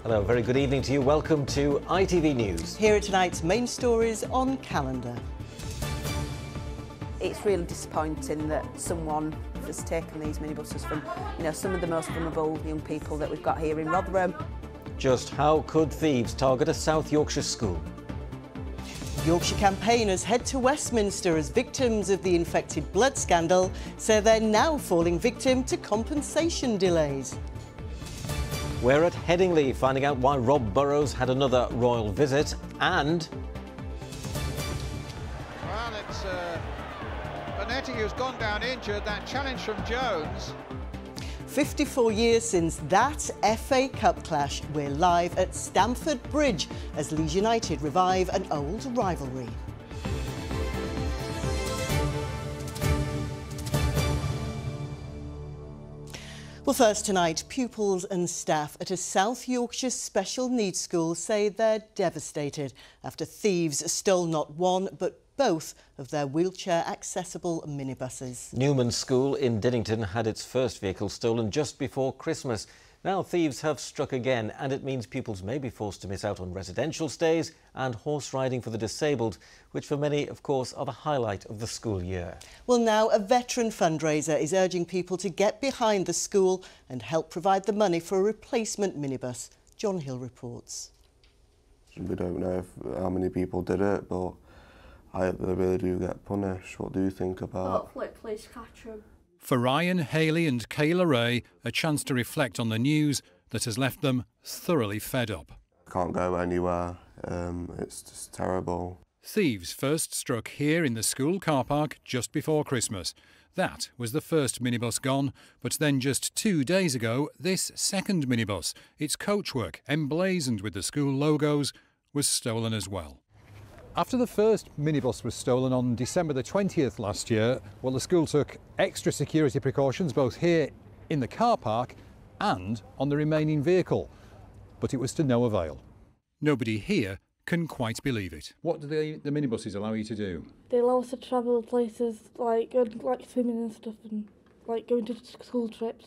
Hello, very good evening to you. Welcome to ITV News. Here are tonight's main stories on calendar. It's really disappointing that someone has taken these minibuses from, some of the most vulnerable young people that we've got here in Rotherham. Just how could thieves target a South Yorkshire school? Yorkshire campaigners head to Westminster as victims of the infected blood scandal say they're now falling victim to compensation delays. We're at Headingley, finding out why Rob Burrows had another royal visit, and... Well, it's Bonetti who's gone down injured. That challenge from Jones. 54 years since that FA Cup clash. We're live at Stamford Bridge as Leeds United revive an old rivalry. Well, first tonight, pupils and staff at a South Yorkshire special needs school say they're devastated after thieves stole not one but both of their wheelchair-accessible minibuses. Newman School in Dinnington had its first vehicle stolen just before Christmas. Now thieves have struck again, and it means pupils may be forced to miss out on residential stays and horse riding for the disabled, which for many, of course, are the highlight of the school year. Well, now a veteran fundraiser is urging people to get behind the school and help provide the money for a replacement minibus. John Hill reports. We don't know how many people did it, but I hope they really do get punished. What do you think about? Hopefully, please catch them. For Ryan, Hayley and Kayla Ray, a chance to reflect on the news that has left them thoroughly fed up. Can't go anywhere. It's just terrible. Thieves first struck here in the school car park just before Christmas. That was the first minibus gone, but then just 2 days ago, this second minibus, its coachwork emblazoned with the school logos, was stolen as well. After the first minibus was stolen on December the 20th last year, well, the school took extra security precautions both here in the car park and on the remaining vehicle. But it was to no avail. Nobody here can quite believe it. What do the minibuses allow you to do? They allow us to travel places like swimming and stuff, and going to school trips.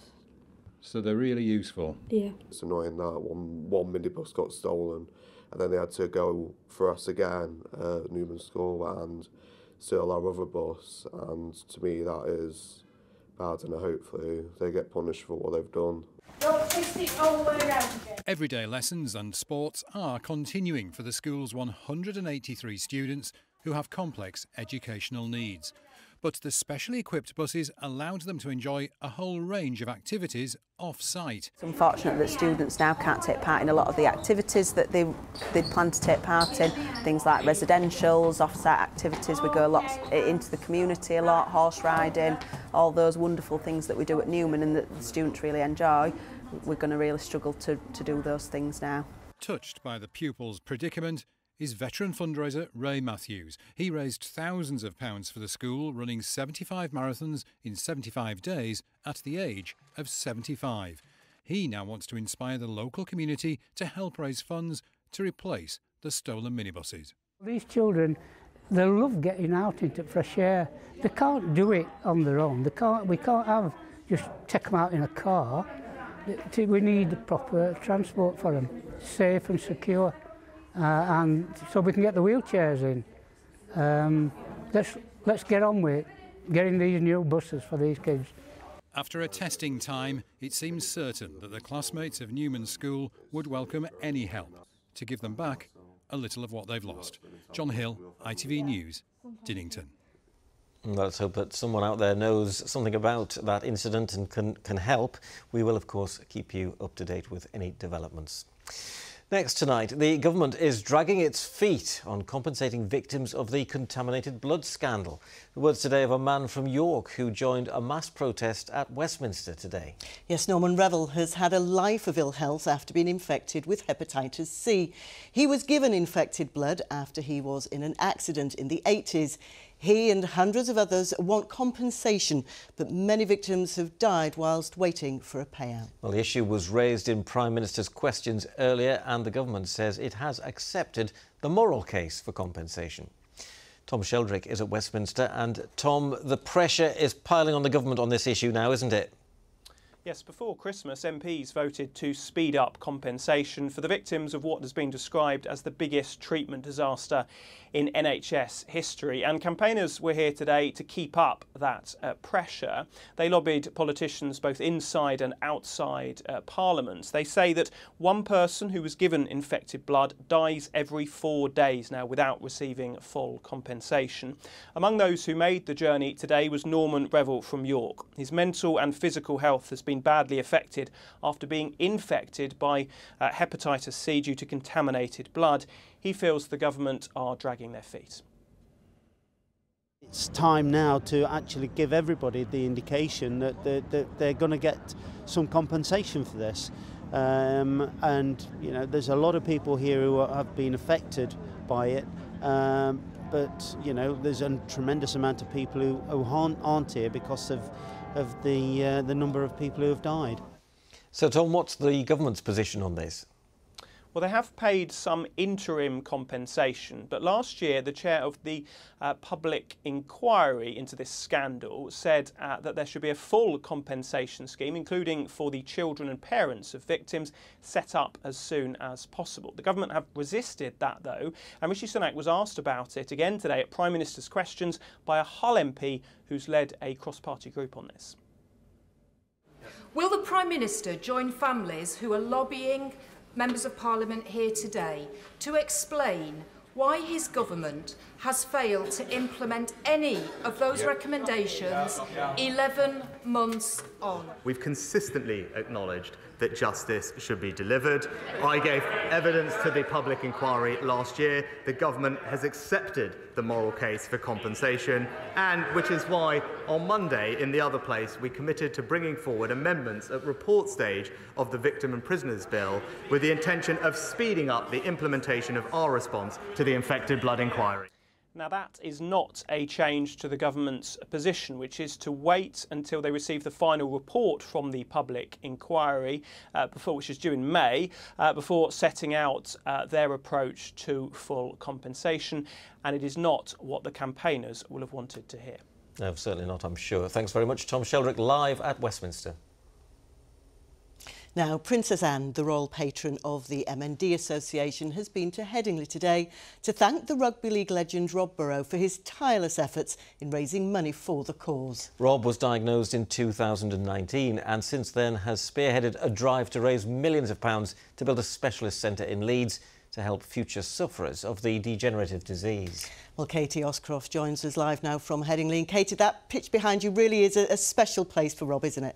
So they're really useful? Yeah. It's annoying that one minibus got stolen, and then they had to go for us again at Newman School and steal our other bus, and to me that is bad, and hopefully they get punished for what they've done. Don't twist it all the way around again. Everyday lessons and sports are continuing for the school's 183 students who have complex educational needs. But the specially equipped buses allowed them to enjoy a whole range of activities off-site. It's unfortunate that students now can't take part in a lot of the activities that they plan to take part in, things like residentials, off-site activities. We go a lot into the community, a lot, horse riding, all those wonderful things that we do at Newman and that the students really enjoy. We're going to really struggle to do those things now. Touched by the pupils' predicament is veteran fundraiser Ray Matthews. He raised thousands of pounds for the school, running 75 marathons in 75 days at the age of 75. He now wants to inspire the local community to help raise funds to replace the stolen minibuses. These children, they love getting out into fresh air. They can't do it on their own. We can't just take them out in a car. We need proper transport for them, safe and secure. And so we can get the wheelchairs in. Let's get on with getting these new buses for these kids. After a testing time, it seems certain that the classmates of Newman School would welcome any help to give them back a little of what they've lost. John Hill, ITV News, Dinnington. Let's hope that someone out there knows something about that incident and can help. We will, of course, keep you up to date with any developments. Next tonight, the government is dragging its feet on compensating victims of the contaminated blood scandal. The words today of a man from York who joined a mass protest at Westminster today. Yes, Norman Revell has had a life of ill health after being infected with hepatitis C. He was given infected blood after he was in an accident in the 80s. He and hundreds of others want compensation, but many victims have died whilst waiting for a payout. Well, the issue was raised in Prime Minister's questions earlier, and the government says it has accepted the moral case for compensation. Tom Sheldrick is at Westminster, and Tom, the pressure is piling on the government on this issue now, isn't it? Yes, before Christmas, MPs voted to speed up compensation for the victims of what has been described as the biggest treatment disaster in NHS history. And campaigners were here today to keep up that pressure. They lobbied politicians both inside and outside Parliament. They say that one person who was given infected blood dies every 4 days now without receiving full compensation. Among those who made the journey today was Norman Revel from York. His mental and physical health has been badly affected after being infected by hepatitis C due to contaminated blood. He feels the government are dragging their feet. It's time now to actually give everybody the indication that they're going to get some compensation for this. And you know, there's a lot of people here who have been affected by it. But you know, there's a tremendous amount of people who aren't here because of the number of people who have died. So Tom, what's the government's position on this? Well, they have paid some interim compensation, but last year the chair of the public inquiry into this scandal said that there should be a full compensation scheme, including for the children and parents of victims, set up as soon as possible. The government have resisted that, though, and Rishi Sunak was asked about it again today at Prime Minister's Questions by a Hull MP who's led a cross-party group on this. Will the Prime Minister join families who are lobbying Members of Parliament here today to explain why his government has failed to implement any of those recommendations 11 months on? We've consistently acknowledged that justice should be delivered. I gave evidence to the public inquiry last year. The government has accepted the moral case for compensation, and which is why on Monday in the other place we committed to bringing forward amendments at report stage of the Victim and Prisoners Bill with the intention of speeding up the implementation of our response to the infected blood inquiry. Now, that is not a change to the government's position, which is to wait until they receive the final report from the public inquiry, which is due in May, before setting out their approach to full compensation. And it is not what the campaigners will have wanted to hear. No, certainly not, I'm sure. Thanks very much, Tom Sheldrick, live at Westminster. Now, Princess Anne, the royal patron of the MND Association, has been to Headingley today to thank the rugby league legend Rob Burrow for his tireless efforts in raising money for the cause. Rob was diagnosed in 2019 and since then has spearheaded a drive to raise millions of pounds to build a specialist centre in Leeds to help future sufferers of the degenerative disease. Well, Katie Oscroft joins us live now from Headingley. And Katie, that pitch behind you really is a special place for Rob, isn't it?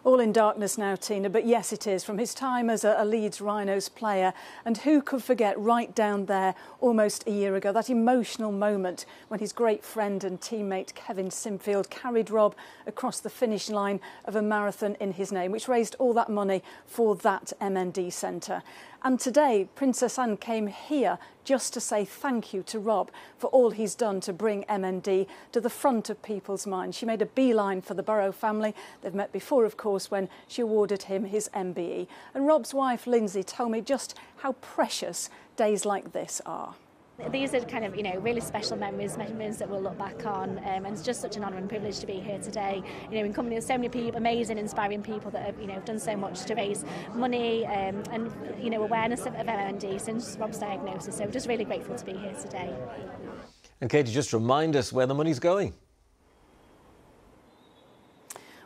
All in darkness now, Tina, but yes, it is. From his time as a Leeds Rhinos player, and who could forget right down there almost a year ago, that emotional moment when his great friend and teammate Kevin Simfield carried Rob across the finish line of a marathon in his name, which raised all that money for that MND centre. And today, Princess Anne came here just to say thank you to Rob for all he's done to bring MND to the front of people's minds. She made a beeline for the Burrow family. They've met before, of course, when she awarded him his MBE. And Rob's wife, Lindsay, told me just how precious days like this are. These are kind of, really special memories that we'll look back on, and it's just such an honour and privilege to be here today. In company with so many people, amazing, inspiring people that have, done so much to raise money and awareness of MND since Rob's diagnosis. So we're just really grateful to be here today. And Katie, just remind us where the money's going.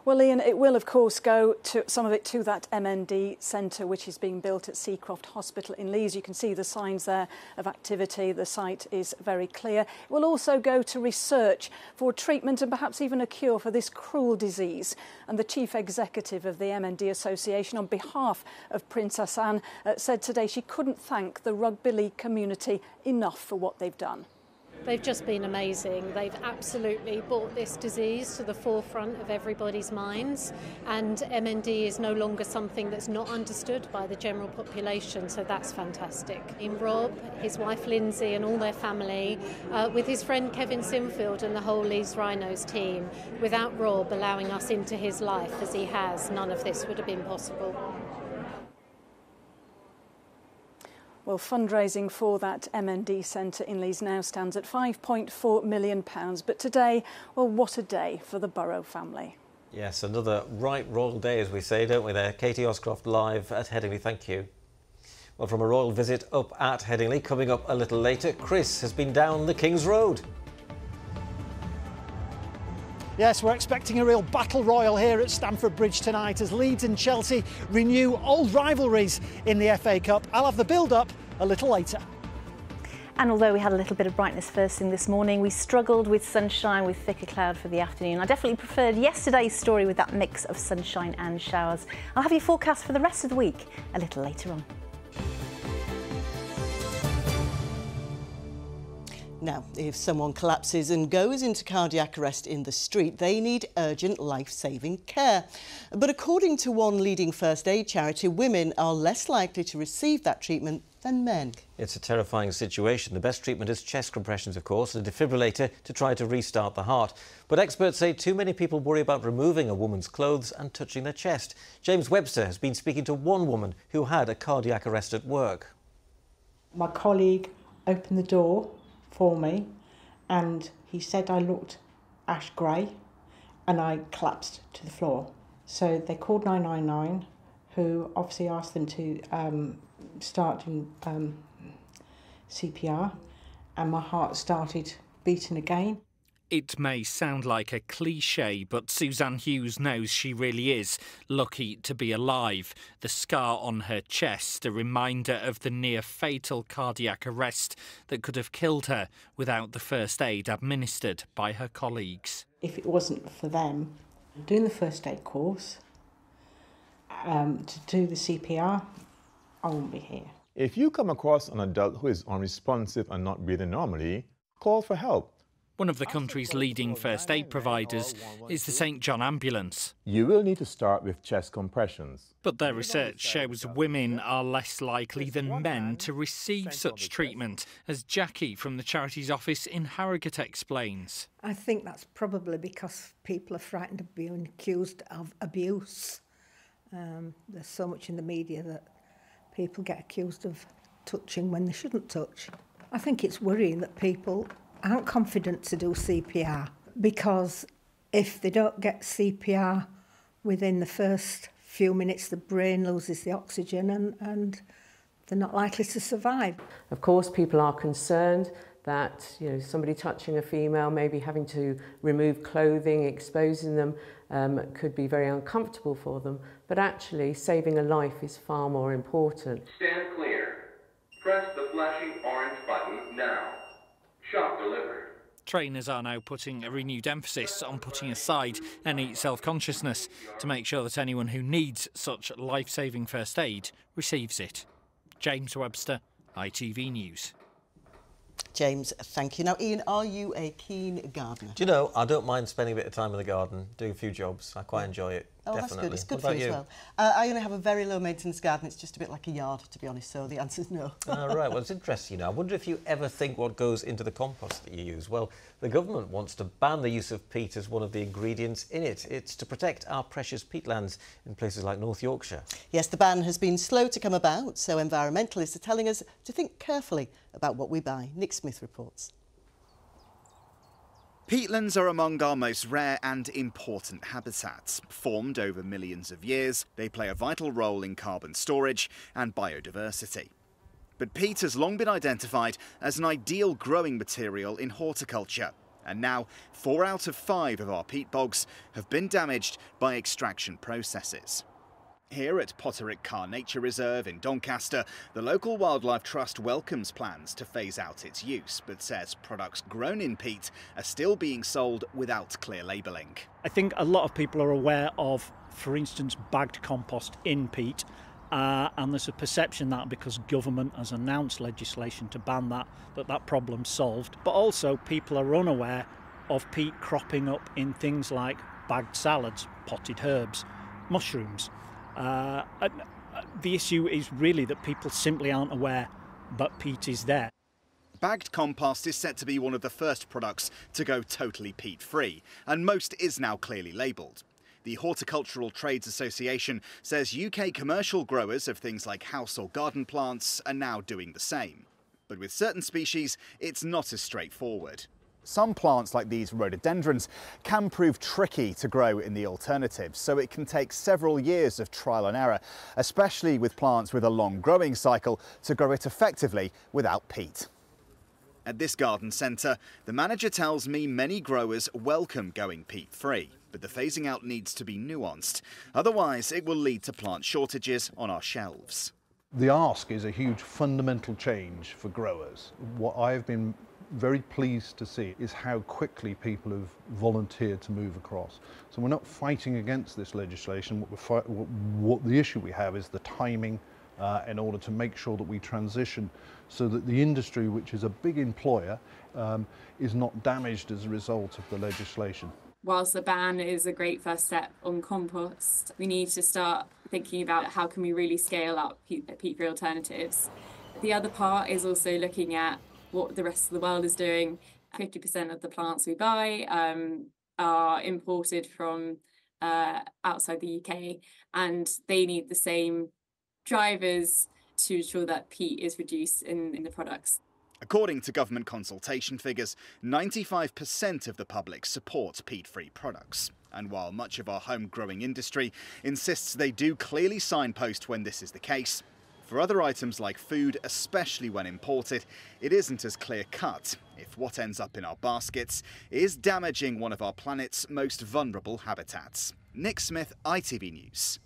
Well, Ian, it will, of course, go to some of it to that MND centre, which is being built at Seacroft Hospital in Leeds. You can see the signs there of activity. The site is very clear. It will also go to research for treatment and perhaps even a cure for this cruel disease. And the chief executive of the MND Association, on behalf of Princess Anne, said today she couldn't thank the rugby league community enough for what they've done. They've just been amazing. They've absolutely brought this disease to the forefront of everybody's minds, and MND is no longer something that's not understood by the general population, so that's fantastic. In Rob, his wife Lindsay and all their family, with his friend Kevin Simfield and the whole Leeds Rhinos team, without Rob allowing us into his life as he has, none of this would have been possible. Well, fundraising for that MND centre in Leeds now stands at £5.4 million. But today, well, what a day for the Burrow family. Yes, another right royal day, as we say, don't we there? Katie Oscroft live at Headingley, thank you. Well, from a royal visit up at Headingley, coming up a little later, Chris has been down the King's Road. Yes, we're expecting a real battle royal here at Stamford Bridge tonight as Leeds and Chelsea renew old rivalries in the FA Cup. I'll have the build-up a little later. And although we had a little bit of brightness first thing this morning, we struggled with sunshine with thicker cloud for the afternoon. I definitely preferred yesterday's story with that mix of sunshine and showers. I'll have your forecast for the rest of the week a little later on. Now, if someone collapses and goes into cardiac arrest in the street, they need urgent life-saving care. But according to one leading first aid charity, women are less likely to receive that treatment than men. It's a terrifying situation. The best treatment is chest compressions, of course, and a defibrillator to try to restart the heart. But experts say too many people worry about removing a woman's clothes and touching their chest. James Webster has been speaking to one woman who had a cardiac arrest at work. My colleague opened the door for me and he said I looked ash grey and I collapsed to the floor. So they called 999, who obviously asked them to start doing CPR, and my heart started beating again. It may sound like a cliche, but Suzanne Hughes knows she really is lucky to be alive. The scar on her chest, a reminder of the near-fatal cardiac arrest that could have killed her without the first aid administered by her colleagues. If it wasn't for them doing the first aid course, to do the CPR, I wouldn't be here. If you come across an adult who is unresponsive and not breathing normally, call for help. One of the country's leading first aid providers is the St John Ambulance. You will need to start with chest compressions. But their research shows women are less likely than men to receive such treatment, as Jackie from the charity's office in Harrogate explains. I think that's probably because people are frightened of being accused of abuse. There's so much in the media that people get accused of touching when they shouldn't touch. I think it's worrying that people aren't confident to do CPR, because if they don't get CPR within the first few minutes, the brain loses the oxygen and they're not likely to survive. Of course, people are concerned that somebody touching a female, maybe having to remove clothing, exposing them, could be very uncomfortable for them. But actually, saving a life is far more important. Stand clear. Press the flashing orange button now. Shop delivered. Trainers are now putting a renewed emphasis on putting aside any self-consciousness to make sure that anyone who needs such life-saving first aid receives it. James Webster, ITV News. James, thank you. Now, Ian, are you a keen gardener? Do you know, I don't mind spending a bit of time in the garden, doing a few jobs. I quite enjoy it. Oh, definitely. That's good. It's good for you as well. I only have a very low maintenance garden. It's just a bit like a yard, to be honest, so the answer's no. Right, well, it's interesting, I wonder if you ever think what goes into the compost that you use. Well, the government wants to ban the use of peat as one of the ingredients in it. It's to protect our precious peatlands in places like North Yorkshire. Yes, the ban has been slow to come about, so environmentalists are telling us to think carefully about what we buy. Nick Smith reports. Peatlands are among our most rare and important habitats. Formed over millions of years, they play a vital role in carbon storage and biodiversity. But peat has long been identified as an ideal growing material in horticulture. And now, 4 out of 5 of our peat bogs have been damaged by extraction processes. Here at Potterick Carr Nature Reserve in Doncaster, the local wildlife trust welcomes plans to phase out its use, but says products grown in peat are still being sold without clear labelling. I think a lot of people are aware of, for instance, bagged compost in peat, and there's a perception that because government has announced legislation to ban that problem's solved. But also people are unaware of peat cropping up in things like bagged salads, potted herbs, mushrooms. The issue is really that people simply aren't aware that peat is there. Bagged compost is set to be one of the first products to go totally peat-free, and most is now clearly labelled. The Horticultural Trades Association says UK commercial growers of things like house or garden plants are now doing the same. But with certain species, it's not as straightforward. Some plants like these rhododendrons can prove tricky to grow in the alternatives, so it can take several years of trial and error, especially with plants with a long growing cycle, to grow it effectively without peat. At this garden centre, the manager tells me many growers welcome going peat-free, but the phasing out needs to be nuanced. Otherwise, it will lead to plant shortages on our shelves. The ask is a huge fundamental change for growers. What I've been very pleased to see is how quickly people have volunteered to move across. So we're not fighting against this legislation. What the issue we have is the timing in order to make sure that we transition so that the industry, which is a big employer, is not damaged as a result of the legislation. Whilst the ban is a great first step on compost, we need to start thinking about how can we really scale up peat-free alternatives. The other part is also looking at what the rest of the world is doing. 50% of the plants we buy are imported from outside the UK, and they need the same drivers to ensure that peat is reduced in the products. According to government consultation figures, 95% of the public support peat-free products. And while much of our home growing industry insists they do clearly signpost when this is the case, for other items like food, especially when imported, it isn't as clear-cut if what ends up in our baskets is damaging one of our planet's most vulnerable habitats. Nick Smith, ITV News.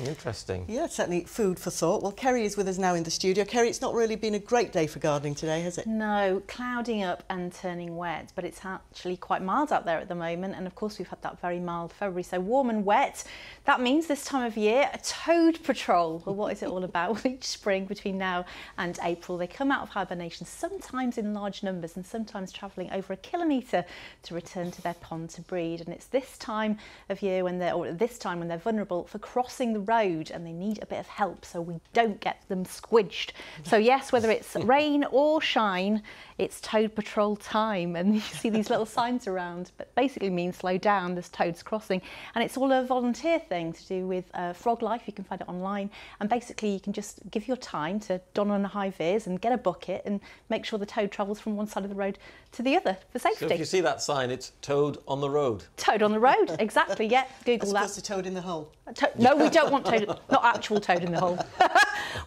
Interesting. Yeah, certainly food for thought. Well, Kerry is with us now in the studio. Kerry, it's not really been a great day for gardening today, has it? No, clouding up and turning wet, but it's actually quite mild out there at the moment, and of course we've had that very mild February, so warm and wet. That means this time of year, a toad patrol. Well, what is it all about? Well, each spring between now and April, they come out of hibernation, sometimes in large numbers and sometimes travelling over 1 kilometre to return to their pond to breed. And it's this time of year when they're vulnerable for crossing the road, and they need a bit of help so we don't get them squidged. So yes, whether it's rain or shine, it's toad patrol time, and you see these little signs around, but basically means slow down, there's toads crossing. And it's all a volunteer thing to do with Frog Life. You can find it online, and basically you can just give your time to don on a high vis and get a bucket and make sure the toad travels from one side of the road to the other for safety. So if you see that sign, it's toad on the road. Toad on the road, exactly, yeah, Google that. As opposed to toad in the hole. No, we don't want toad, not actual toad in the hole.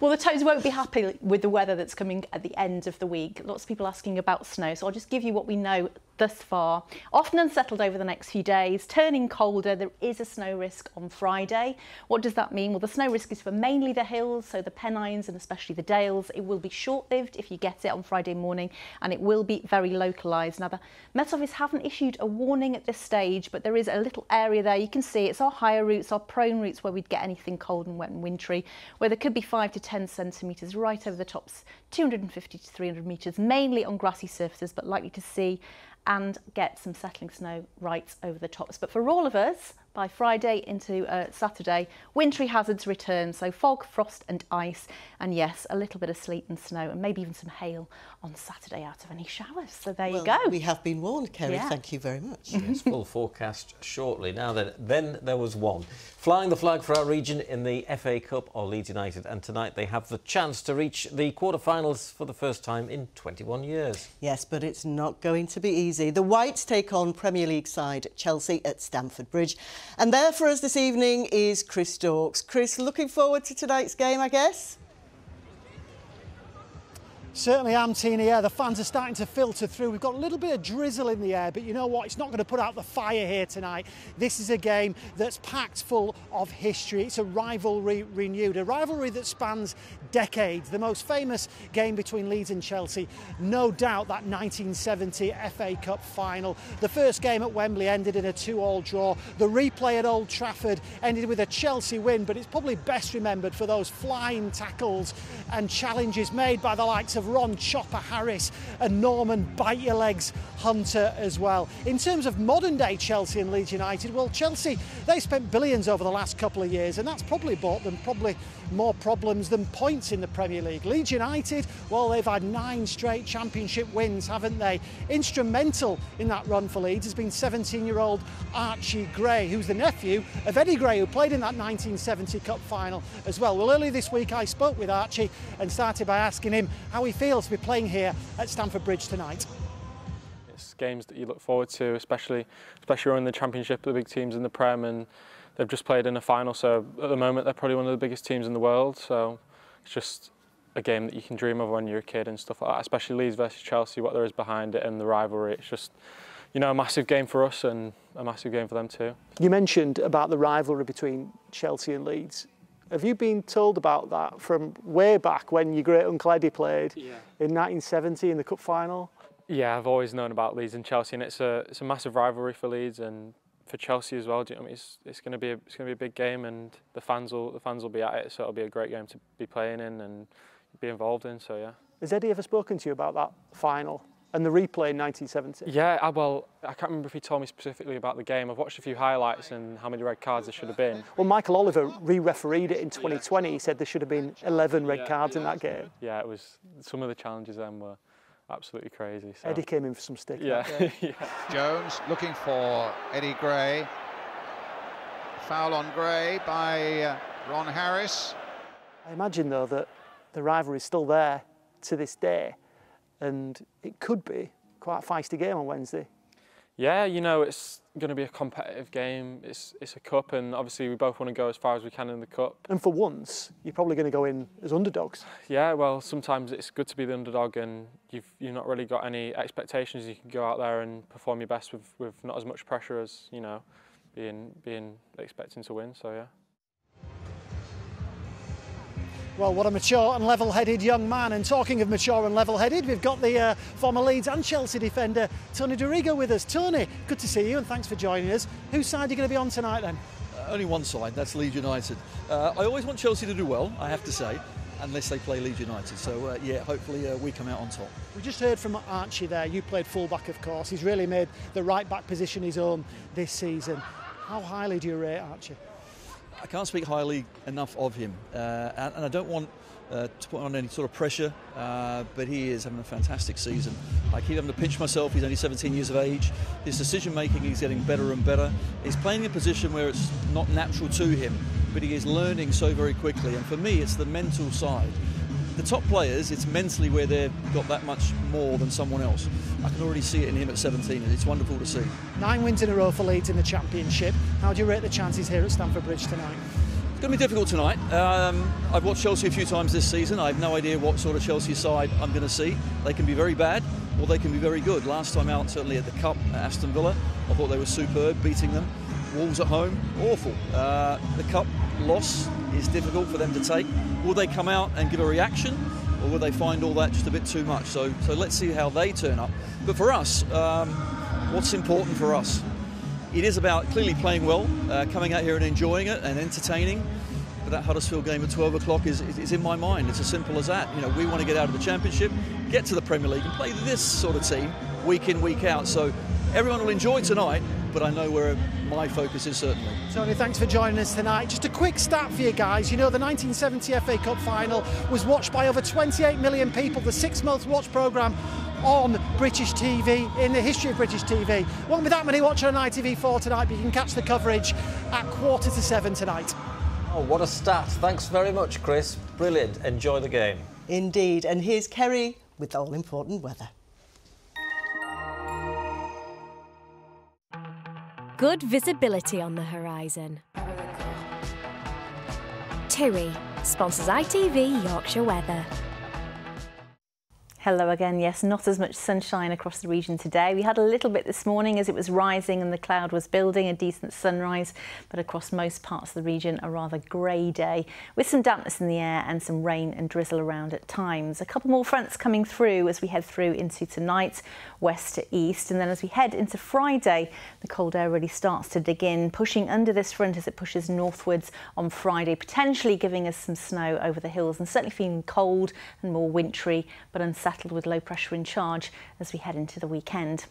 Well, the toads won't be happy with the weather that's coming at the end of the week. Lots of people asking about snow, so I'll just give you what we know thus far. Often unsettled over the next few days, turning colder. There is a snow risk on Friday. What does that mean? Well, the snow risk is for mainly the hills, so the Pennines and especially the Dales. It will be short-lived if you get it on Friday morning, and it will be very localised. Now, the Met Office haven't issued a warning at this stage, but there is a little area there. You can see it's our higher routes, our prone routes, where we'd get anything cold and wet and wintry, where there could be 5 to 10 centimetres right over the tops, 250 to 300 metres, mainly on grassy surfaces, but likely to see and get some settling snow right over the tops. But for all of us, by Friday into Saturday, wintry hazards return, so fog, frost and ice, and yes, a little bit of sleet and snow, and maybe even some hail on Saturday out of any showers. So there you go. We have been warned, Kerry. Yeah. Thank you very much. Yes, full forecast shortly. Now then there was one. Flying the flag for our region in the FA Cup are Leeds United, and tonight they have the chance to reach the quarter-finals for the first time in 21 years. Yes, but it's not going to be easy. The Whites take on Premier League side Chelsea at Stamford Bridge. And there for us this evening is Chris Dorks. Chris, looking forward to tonight's game, I guess? Certainly am, Tina. Yeah, the fans are starting to filter through. We've got a little bit of drizzle in the air, but you know what? It's not going to put out the fire here tonight. This is a game that's packed full of history. It's a rivalry renewed, a rivalry that spans decades. The most famous game between Leeds and Chelsea, no doubt that 1970 FA Cup final. The first game at Wembley ended in a 2-2 draw. The replay at Old Trafford ended with a Chelsea win, but it's probably best remembered for those flying tackles and challenges made by the likes of Ron Chopper Harris and Norman Bite Your Legs Hunter as well. In terms of modern day Chelsea and Leeds United, well, Chelsea, they spent billions over the last couple of years, and that's probably bought them more problems than points in the Premier League. Leeds United, well, they've had 9 straight championship wins, haven't they? Instrumental in that run for Leeds has been 17-year-old Archie Gray, who's the nephew of Eddie Gray, who played in that 1970 Cup final as well. Well, earlier this week I spoke with Archie and started by asking him how he feels to be playing here at Stamford Bridge tonight. It's games that you look forward to, especially when the Championship, the big teams in the Prem, and they've just played in a final. So at the moment, they're probably one of the biggest teams in the world. So it's just a game that you can dream of when you're a kid and stuff like that. Especially Leeds versus Chelsea, what there is behind it and the rivalry. It's just, you know, a massive game for us and a massive game for them too. You mentioned about the rivalry between Chelsea and Leeds. Have you been told about that from way back when your great Uncle Eddie played in 1970 in the cup final? Yeah, I've always known about Leeds and Chelsea, and it's a massive rivalry for Leeds and for Chelsea as well. Do you know what I mean? It's going to be a big game, and the fans will be at it, so it'll be a great game to be playing in and be involved in. So yeah. Has Eddie ever spoken to you about that final and the replay in 1970? Yeah, well, I can't remember if he told me specifically about the game. I've watched a few highlights and how many red cards there should have been. Well, Michael Oliver re-refereed it in 2020. He said there should have been 11 red cards in that game. Yeah, it was. Some of the challenges then were absolutely crazy. So. Eddie came in for some stick. Yeah. Yeah. Jones looking for Eddie Gray. Foul on Gray by Ron Harris. I imagine, though, that the rivalry is still there to this day, and it could be quite a feisty game on Wednesday. Yeah, you know, it's going to be a competitive game. It's a cup, and obviously we both want to go as far as we can in the cup. And for once, you're probably going to go in as underdogs. Yeah, well, sometimes it's good to be the underdog, and you've not really got any expectations. You can go out there and perform your best with not as much pressure as, you know, being expecting to win. So yeah. Well, what a mature and level-headed young man. And talking of mature and level-headed, we've got the former Leeds and Chelsea defender, Tony Dorigo, with us. Tony, good to see you and thanks for joining us. Whose side are you going to be on tonight then? Only one side, that's Leeds United. I always want Chelsea to do well, I have to say, unless they play Leeds United. So, yeah, hopefully we come out on top. We just heard from Archie there. You played full-back, of course. He's really made the right-back position his own this season. How highly do you rate Archie? I can't speak highly enough of him, and I don't want to put on any sort of pressure, but he is having a fantastic season. I keep having to pinch myself. He's only 17 years of age. His decision making is getting better and better. He's playing in a position where it's not natural to him, but he is learning so very quickly. And for me, it's the mental side. The top players, it's mentally where they've got that much more than someone else. I can already see it in him at 17, and it's wonderful to see. 9 wins in a row for Leeds in the Championship. How do you rate the chances here at Stamford Bridge tonight? It's going to be difficult tonight. I've watched Chelsea a few times this season. I have no idea what sort of Chelsea side I'm going to see. They can be very bad, or they can be very good. Last time out, certainly at the Cup at Aston Villa, I thought they were superb, beating them. Wolves at home, awful. The Cup loss is difficult for them to take. Will they come out and give a reaction, or will they find all that just a bit too much? So let's see how they turn up. But for us, what's important for us? It is about clearly playing well, coming out here and enjoying it and entertaining. But that Huddersfield game at 12 o'clock is in my mind. It's as simple as that. You know, we want to get out of the Championship, get to the Premier League and play this sort of team week in, week out. So everyone will enjoy tonight, but I know where my focus is certainly. Tony, thanks for joining us tonight. Just a quick stat for you guys. You know, the 1970 FA Cup final was watched by over 28 million people, the 6th most watched programme on British TV, in the history of British TV. Won't be that many watching on ITV4 tonight, but you can catch the coverage at 6:45 tonight. Oh, what a stat. Thanks very much, Chris. Brilliant. Enjoy the game. Indeed. And here's Kerry with the all-important weather. Good visibility on the horizon. TIRI sponsors ITV Yorkshire Weather. Hello again. Yes, not as much sunshine across the region today. We had a little bit this morning as it was rising and the cloud was building, a decent sunrise, but across most parts of the region a rather grey day with some dampness in the air and some rain and drizzle around at times. A couple more fronts coming through as we head through into tonight, west to east, and then as we head into Friday, the cold air really starts to dig in, pushing under this front as it pushes northwards on Friday, potentially giving us some snow over the hills and certainly feeling cold and more wintry, but unsettled with low pressure in charge as we head into the weekend.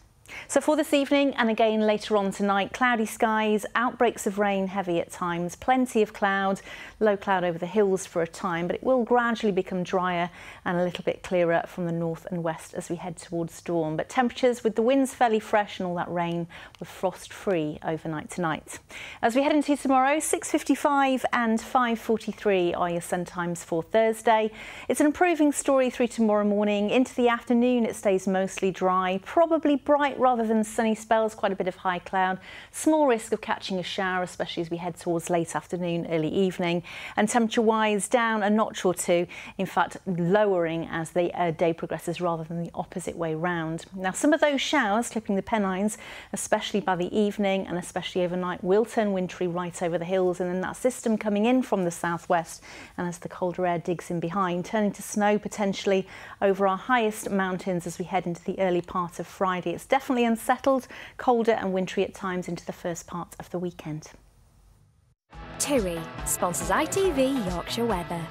So for this evening and again later on tonight, cloudy skies, outbreaks of rain, heavy at times, plenty of cloud, low cloud over the hills for a time, but it will gradually become drier and a little bit clearer from the north and west as we head towards dawn. But temperatures with the winds fairly fresh and all that rain were frost free overnight tonight. As we head into tomorrow, 6:55 and 5:43 are your sun times for Thursday. It's an improving story through tomorrow morning. Into the afternoon it stays mostly dry, probably bright tonight, rather than sunny spells, quite a bit of high cloud. Small risk of catching a shower, especially as we head towards late afternoon, early evening. And temperature-wise, down a notch or two, in fact, lowering as the day progresses rather than the opposite way round. Now, some of those showers clipping the Pennines, especially by the evening and especially overnight, will turn wintry right over the hills, and then that system coming in from the southwest, and as the colder air digs in behind, turning to snow potentially over our highest mountains as we head into the early part of Friday. It's definitely unsettled, colder and wintry at times into the first part of the weekend. TUI sponsors ITV Yorkshire Weather.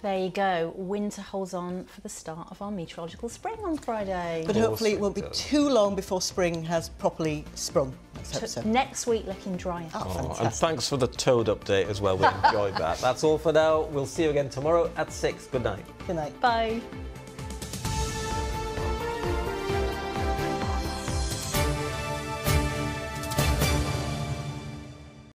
There you go. Winter holds on for the start of our meteorological spring on Friday. But hopefully it won't be too long before spring has properly sprung. Let's hope so. Next week looking drier. Oh, fantastic. And thanks for the toad update as well. We enjoyed that. That's all for now. We'll see you again tomorrow at 6. Good night. Good night. Bye.